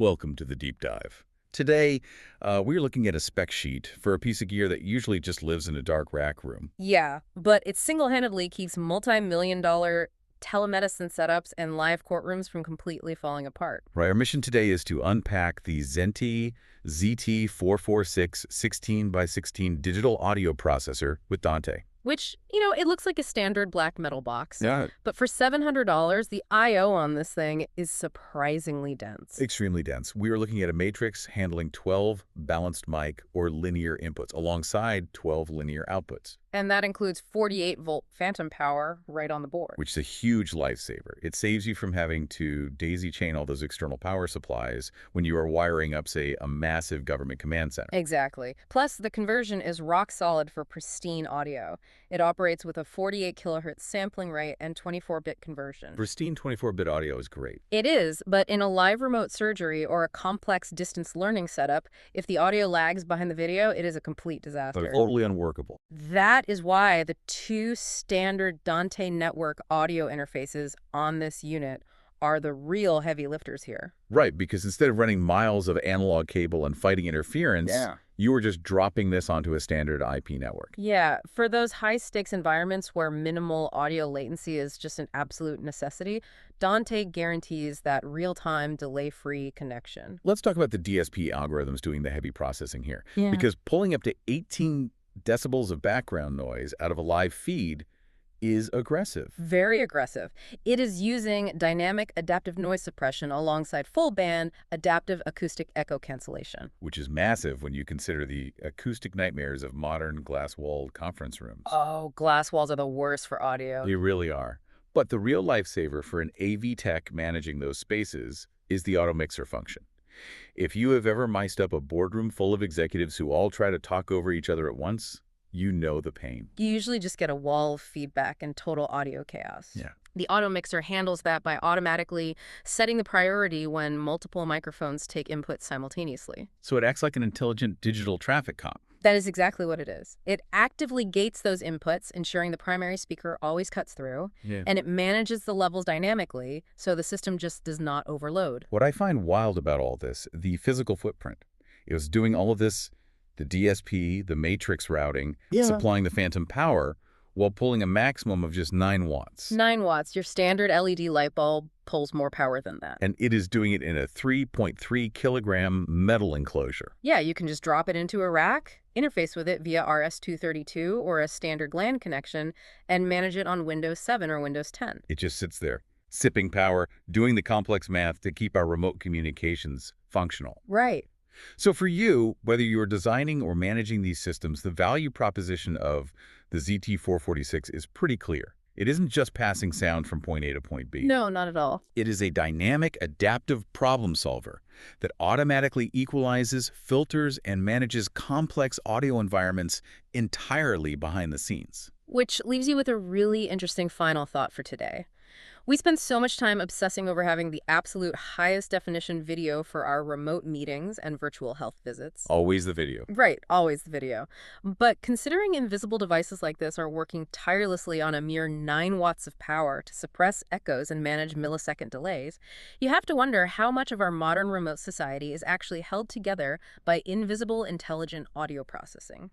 Welcome to the deep dive. Today, we're looking at a spec sheet for a piece of gear that usually just lives in a dark rack room. Yeah, but it single-handedly keeps multi-million-dollar telemedicine setups and live courtrooms from completely falling apart. Right, our mission today is to unpack the Zenty ZT-446 16 by 16 digital audio processor with Dante. Which, it looks like a standard black metal box. Yeah, But for $700, the I/O on this thing is surprisingly dense. extremely dense. We are looking at a matrix handling 12 balanced mic or linear inputs alongside 12 linear outputs, And that includes 48-volt phantom power right on the board. which is a huge lifesaver. It saves you from having to daisy chain all those external power supplies when you are wiring up, say, a massive government command center. Exactly. Plus, the conversion is rock solid for pristine audio. It operates with a 48 kilohertz sampling rate and 24-bit conversion. Pristine 24-bit audio is great. It is, but in a live remote surgery or a complex distance learning setup, if the audio lags behind the video, it is a complete disaster. Totally unworkable. That is why the two standard Dante network audio interfaces on this unit are the real heavy lifters here. Right, because instead of running miles of analog cable and fighting interference, you were just dropping this onto a standard IP network. Yeah, for those high-stakes environments where minimal audio latency is just an absolute necessity, Dante guarantees that real-time, delay-free connection. Let's talk about the DSP algorithms doing the heavy processing here. Yeah. Because pulling up to 18 decibels of background noise out of a live feed is aggressive. Very aggressive. It is using dynamic adaptive noise suppression alongside full-band adaptive acoustic echo cancellation. Which is massive when you consider the acoustic nightmares of modern glass-walled conference rooms. Oh, glass walls are the worst for audio. They really are. But the real lifesaver for an AV tech managing those spaces is the auto mixer function. If you have ever mic'd up a boardroom full of executives who all try to talk over each other at once, you know the pain. You usually just get a wall of feedback and total audio chaos. Yeah. The auto mixer handles that by automatically setting the priority when multiple microphones take input simultaneously. So it acts like an intelligent digital traffic cop. That is exactly what it is. It actively gates those inputs, ensuring the primary speaker always cuts through, and it manages the levels dynamically so the system just does not overload. What I find wild about all this, the physical footprint. It was doing all of this, the DSP, the matrix routing, supplying the phantom power, while pulling a maximum of just 9 watts. 9 watts, your standard LED light bulb pulls more power than that. And it is doing it in a 3.3 kilogram metal enclosure. Yeah, you can just drop it into a rack, interface with it via RS-232 or a standard LAN connection, and manage it on Windows 7 or Windows 10. It just sits there, sipping power, doing the complex math to keep our remote communications functional. Right. So for you, whether you're designing or managing these systems, the value proposition of the ZT-446 is pretty clear. It isn't just passing sound from point A to point B. No, not at all. It is a dynamic, adaptive problem solver that automatically equalizes, filters, and manages complex audio environments entirely behind the scenes. Which leaves you with a really interesting final thought for today. We spend so much time obsessing over having the absolute highest definition video for our remote meetings and virtual health visits. Always the video. Right, always the video. But considering invisible devices like this are working tirelessly on a mere 9 watts of power to suppress echoes and manage millisecond delays, you have to wonder how much of our modern remote society is actually held together by invisible intelligent audio processing.